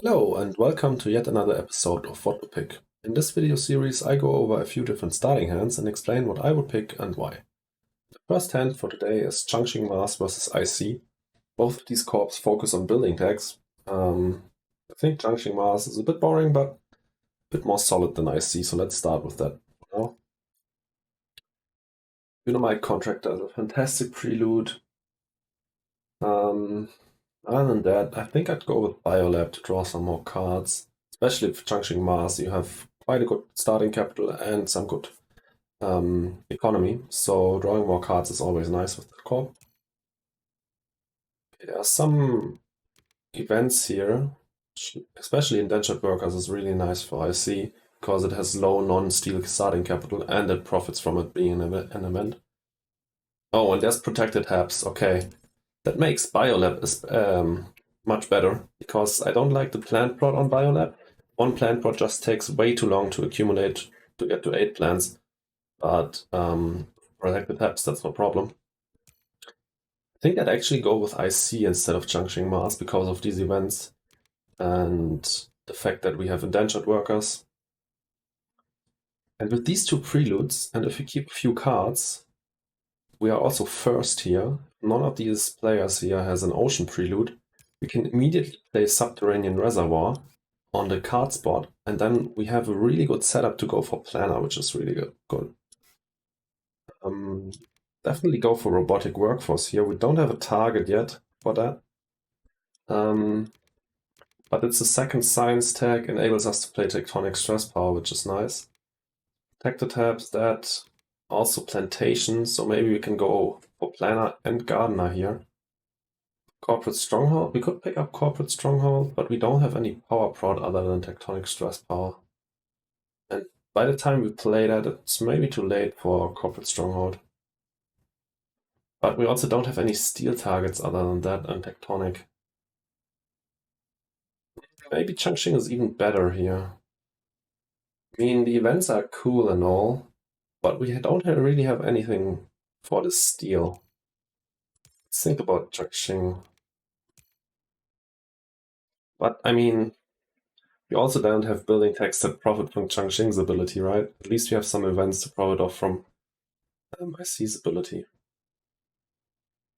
Hello and welcome to yet another episode of What to Pick. In this video series I go over a few different starting hands and explain what I would pick and why. The first hand for today is Shing vs IC. Both of these corps focus on building tags. I think Shing is a bit boring but a bit more solid than IC, so let's start with that for now. My Contractor is a fantastic prelude. Other than that, I think I'd go with Biolab to draw some more cards. Especially with Changqing Mars, you have quite a good starting capital and some good economy. So drawing more cards is always nice with the corp. Okay, there are some events here, especially Indentured Workers is really nice for IC because it has low non-steel starting capital and it profits from it being an event. Oh, and there's Protected Habs. Okay. That makes Biolab is much better, because I don't like the plant plot on Biolab. One plant plot just takes way too long to accumulate to get to 8 plants, but Protected Habs, that's no problem. I think I'd actually go with IC instead of Changqing Mars because of these events and the fact that we have Indentured Workers. And with these two preludes, and if we keep a few cards, we are also first here. None of these players here has an ocean prelude. We can immediately play Subterranean Reservoir on the card spot, and then we have a really good setup to go for Planner, which is really good. Definitely go for Robotic Workforce here. We don't have a target yet for that. But it's a second science tag, enables us to play Tectonic Stress Power, which is nice. Protected Tabs, that. Also Plantation, so maybe we can go for Planner and Gardener here. Corporate Stronghold, we could pick up Corporate Stronghold, but we don't have any power prod other than Tectonic Stress Power. And by the time we play that, it's maybe too late for Corporate Stronghold. But we also don't have any steel targets other than that and Tectonic. Maybe Changqing is even better here. I mean, the events are cool and all, but we don't really have anything for the steel. Let's think about Changqing. But I mean, we also don't have building tags that profit from Changqing's ability, right? At least we have some events to profit off from IC's ability.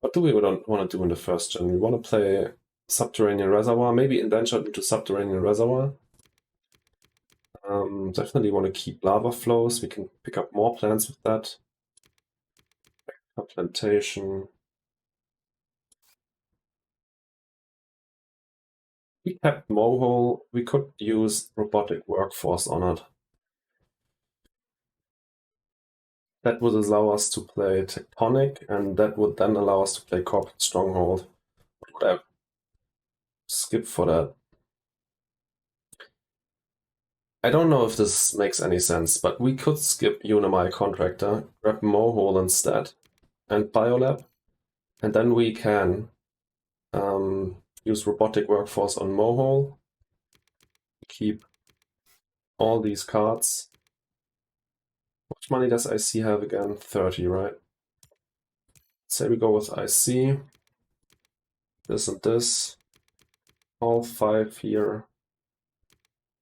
What do we want to do in the first gen? We want to play Subterranean Reservoir, maybe Indentured into Subterranean Reservoir. Definitely want to keep Lava Flows. We can pick up more plants with that. Plantation. We kept Mohole. We could use Robotic Workforce on it. That would allow us to play Tectonic, and that would then allow us to play Corporate Stronghold. What would I skip for that? I don't know if this makes any sense, but we could skip My Contractor, grab Mohole instead, and Biolab, and then we can use Robotic Workforce on Mohole, keep all these cards. How much money does IC have again? 30, right? Say we go with IC, this and this, all 5 here,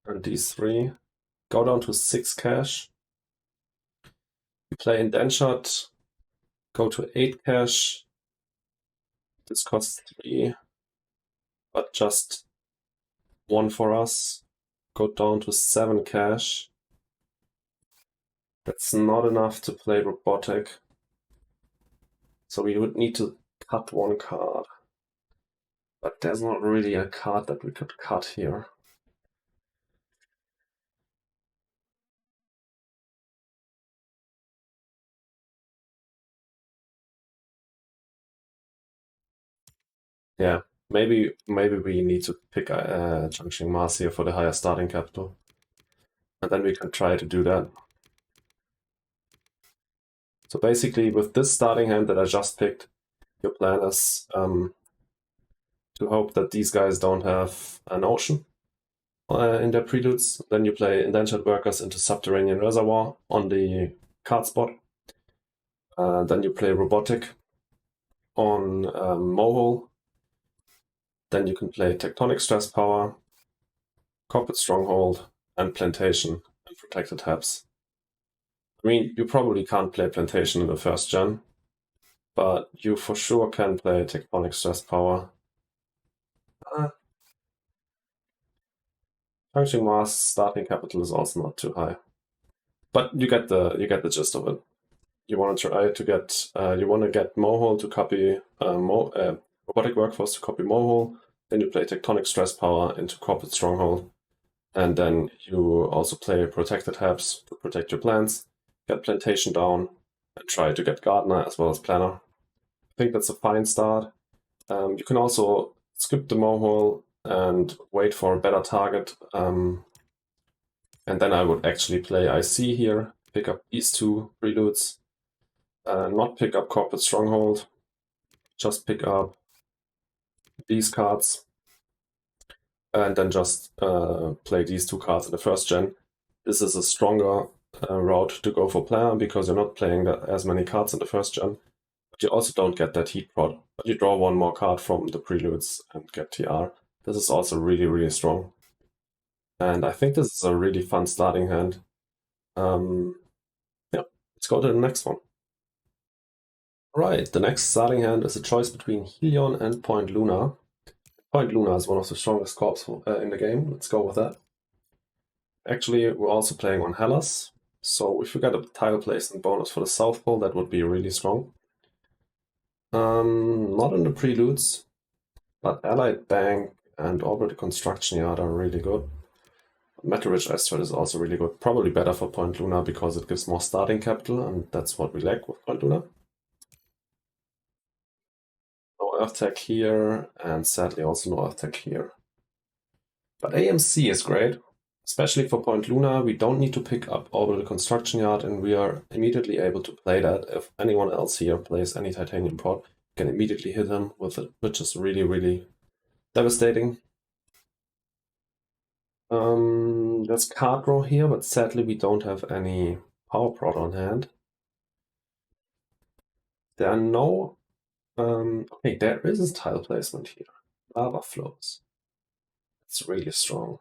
and these 3. Go down to 6 cash. We play Indentured, go to 8 cash. This costs 3, but just 1 for us. Go down to 7 cash. That's not enough to play Robotic. So we would need to cut 1 card. But there's not really a card that we could cut here. Yeah, maybe we need to pick Changqing Mars here for the higher starting capital. And then we can try to do that. So basically, with this starting hand that I just picked, your plan is to hope that these guys don't have an ocean in their preludes. Then you play Indentured Workers into Subterranean Reservoir on the card spot. Then you play Robotic on Mohole. Then you can play Tectonic Stress Power. Corporate Stronghold, and Plantation, and Protected Tabs. I mean, you probably can't play Plantation in the first gen, but you for sure can play Tectonic Stress Power. Functioning Mass starting capital is also not too high, but you get the gist of it. You want to try to get Mohole to copy Robotic Workforce to copy Mohole. Then you play Tectonic Stress Power into Corporate Stronghold, and then you also play Protected Tabs to protect your plants, get Plantation down, and try to get Gardener as well as Planner. I think that's a fine start. You can also skip the Mohole and wait for a better target. And then I would actually play IC here, pick up these two preludes, not pick up Corporate Stronghold, just pick up these cards, and then just play these two cards in the first gen. This is a stronger route to go for Planner because you're not playing as many cards in the first gen. But you also don't get that heat prod. But you draw one more card from the preludes and get TR. This is also really, really strong. And I think this is a really fun starting hand. Yeah, let's go to the next one. Right, the next starting hand is a choice between Helion and Point Luna. Point Luna is one of the strongest corps in the game. Let's go with that. Actually, we're also playing on Hellas. So if we get a tile placement bonus for the South Pole, that would be really strong. Not in the preludes, but Allied Bank and Orbital Construction Yard are really good. Metal-Rich Asteroid is also really good. Probably better for Point Luna because it gives more starting capital, and that's what we lack with Point Luna. No Earth Tech here, and sadly also no Earth Tech here. But AMC is great, especially for Point Luna. We don't need to pick up Orbital Construction Yard, and we are immediately able to play that. If anyone else here plays any Titanium Prod, you can immediately hit him with it, which is really, really devastating. There's card draw here, but sadly we don't have any Power Prod on hand. There are no... okay, there is a tile placement here. Lava Flows. It's really strong.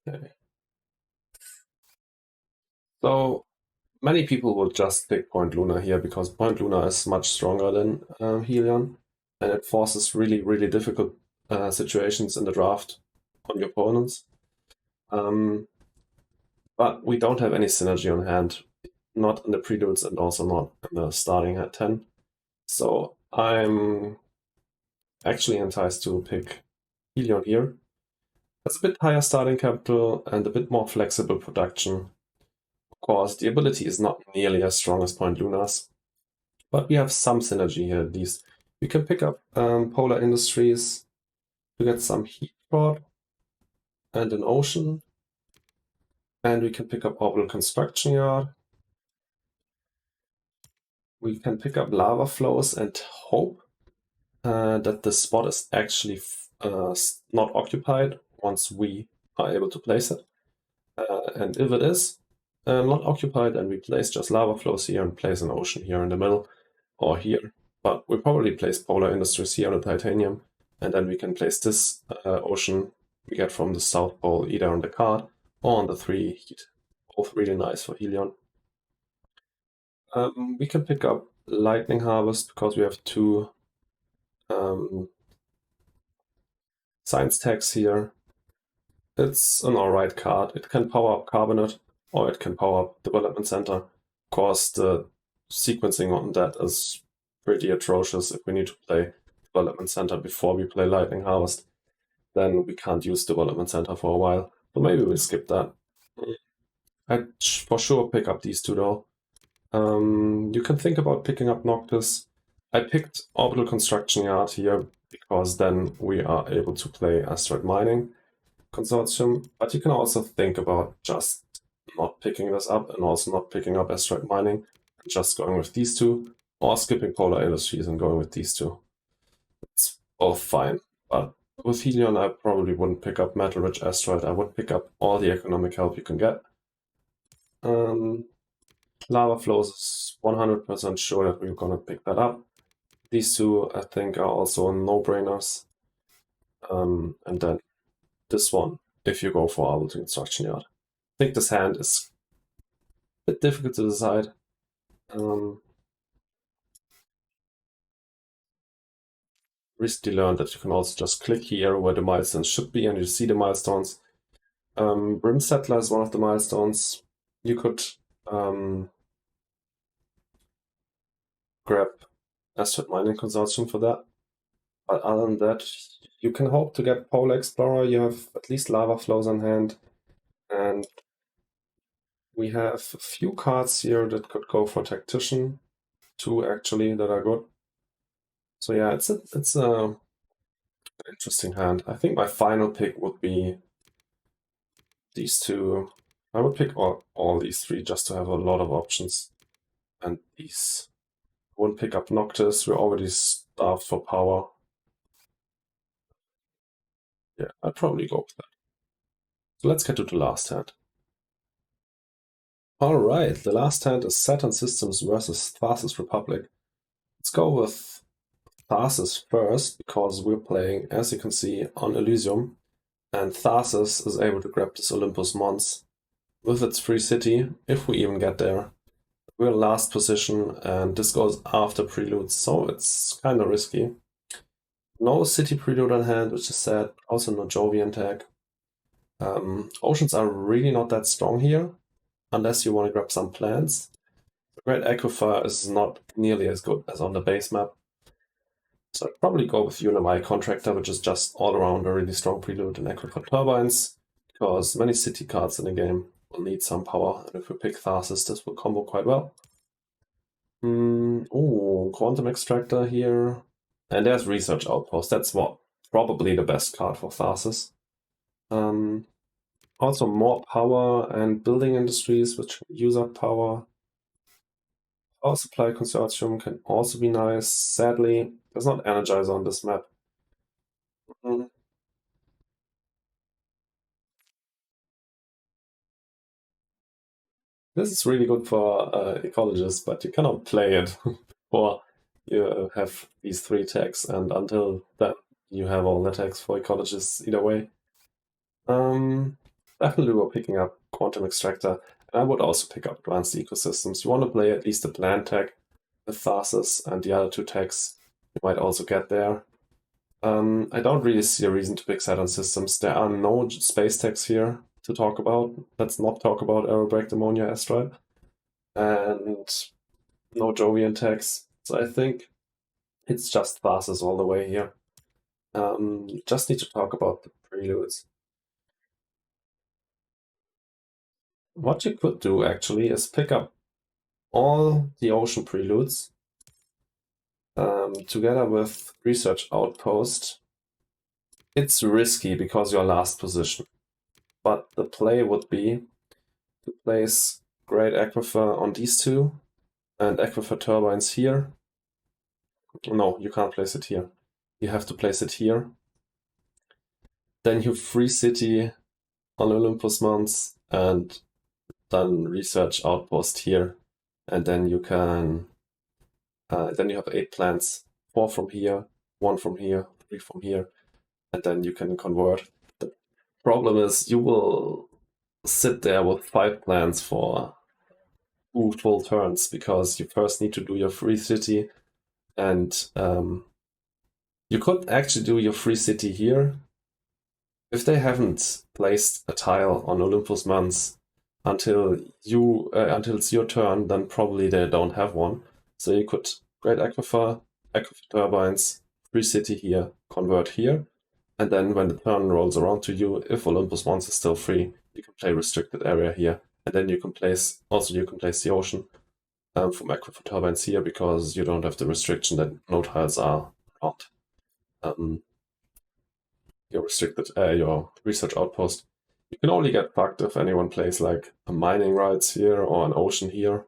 Okay. So many people will just pick Point Luna here because Point Luna is much stronger than Helion, and it forces really, really difficult situations in the draft on your opponents. But we don't have any synergy on hand, not in the preludes and also not in the starting at 10. So I'm actually enticed to pick Helion here. It's a bit higher starting capital and a bit more flexible production. Of course, the ability is not nearly as strong as Point Luna's, but we have some synergy here at least. We can pick up Polar Industries to get some heat prod and an ocean. And we can pick up Orbital Construction Yard. We can pick up Lava Flows and hope that the spot is actually not occupied once we are able to place it. And if it is not occupied, and we place just Lava Flows here and place an ocean here in the middle or here. But we probably place Polar Industries here on the Titanium, and then we can place this ocean we get from the South Pole either on the card or on the 3 heat. Both really nice for Helion. We can pick up Lightning Harvest because we have 2 science tags here. It's an alright card. It can power up Carbonate or it can power up Development Center. Of course, the sequencing on that is pretty atrocious. If we need to play Development Center before we play Lightning Harvest, then we can't use Development Center for a while. So maybe we'll skip that. I'd for sure pick up these 2 though. You can think about picking up Noctis. I picked Orbital Construction Yard here because then we are able to play Asteroid Mining Consortium, but you can also think about just not picking this up and also not picking up Asteroid Mining, and just going with these 2, or skipping Polar Industries and going with these 2. It's both fine, but with Helion I probably wouldn't pick up Metal Rich Asteroid. I would pick up all the economic help you can get. Lava Flows is 100% sure that we're gonna pick that up. These 2 I think are also no-brainers. And then this one if you go for Arbital Construction Yard. I think this hand is a bit difficult to decide. Recently learned that you can also just click here where the milestones should be and you see the milestones. Rim Settler is one of the milestones. You could grab Asteroid Mining Consortium for that. But other than that, you can hope to get Polar Explorer. You have at least lava flows on hand. And we have a few cards here that could go for Tactician. 2 actually that are good. So yeah, it's a interesting hand. I think my final pick would be these 2. I would pick all these 3 just to have a lot of options. And these. I wouldn't pick up Noctis. We're already starved for power. Yeah, I'd probably go with that. So let's get to the last hand. Alright, the last hand is Saturn Systems versus Tharsis Republic. Let's go with Tharsis first, because we're playing, as you can see, on Elysium, and Tharsis is able to grab this Olympus Mons with its free city, if we even get there. We're last position, and this goes after Preludes, so it's kind of risky. No City Prelude on hand, which is sad, also no Jovian tag. Oceans are really not that strong here, unless you want to grab some plants. The Great Aquifer is not nearly as good as on the base map. So I'd probably go with Unimai Contractor, which is just all around a really strong prelude in Aquifer Turbines, because many city cards in the game will need some power, and if we pick Tharsis, this will combo quite well. Oh, Quantum Extractor here. And there's Research Outpost. That's probably the best card for Tharsis. Also more power and building industries, which use up power. Power Supply Consortium can also be nice. Sadly, there's not Energizer on this map. This is really good for ecologists, but you cannot play it or you have these 3 tags, and until then you have all the tags for ecologists either way. Definitely we're picking up Quantum Extractor, and I would also pick up Advanced Ecosystems. You want to play at least a plant tag with Tharsis, and the other 2 tags you might also get there. I don't really see a reason to pick Saturn Systems. There are no space tags here to talk about. Let's not talk about Aerobrake Ammonia Asteroid. And no Jovian tags. So I think it's just Tharsis all the way here. Just need to talk about the preludes. What you could do actually is pick up all the ocean preludes together with Research Outpost. It's risky because you're last position, but the play would be to place Great Aquifer on these 2 and Aquifer Turbines here. No, you can't place it here. You have to place it here. Then you free city on Olympus Mons and then Research Outpost here, and then you can then you have 8 plants, 4 from here, 1 from here, 3 from here, and then you can convert. The problem is you will sit there with 5 plants for 2 full turns, because you first need to do your free city, and you could actually do your free city here. If they haven't placed a tile on Olympus Mons until it's your turn, then probably they don't have one. So you could Great Aquifer, Aquifer Turbines, free city here, convert here, and then when the turn rolls around to you, if Olympus Mons is still free, you can play Restricted Area here, and then you can place the ocean from Aquifer Turbines here, because you don't have the restriction that no tiles are around your Research Outpost. You can only get fucked if anyone plays like a mining rights here or an ocean here.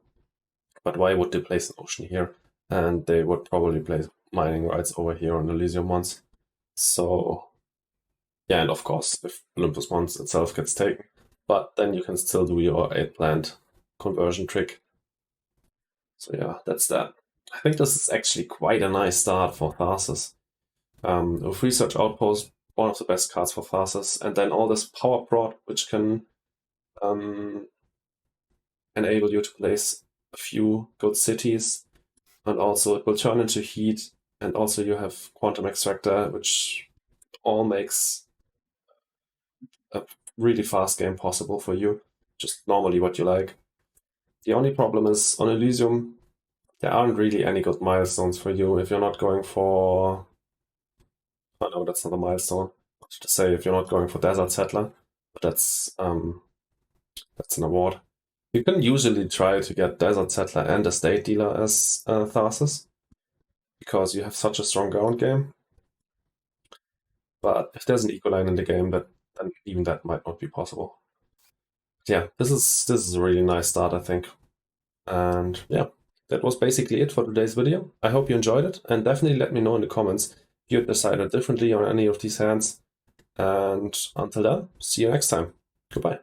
But why would they place an ocean here? And they would probably place mining rights over here on Elysium Mons. So yeah, and of course if Olympus Mons itself gets taken, but then you can still do your 8 plant conversion trick. So yeah, that's that. I think this is actually quite a nice start for Tharsis. With Research Outpost, one of the best cards for Tharsis. And then all this power prod, which can enable you to place a few good cities. And also it will turn into heat. And also you have Quantum Extractor, which all makes a really fast game possible for you. Just normally what you like. The only problem is on Elysium, there aren't really any good milestones for you if you're not going for... Oh no, that's not a milestone. I was to say if you're not going for Desert Settler, but that's an award. You can usually try to get Desert Settler and a State Dealer as Tharsis, because you have such a strong ground game. But if there's an Ecoline in the game, then even that might not be possible. Yeah, this is a really nice start, I think. And yeah, that was basically it for today's video. I hope you enjoyed it, and definitely let me know in the comments if you decided differently on any of these hands. And until then, see you next time. Goodbye.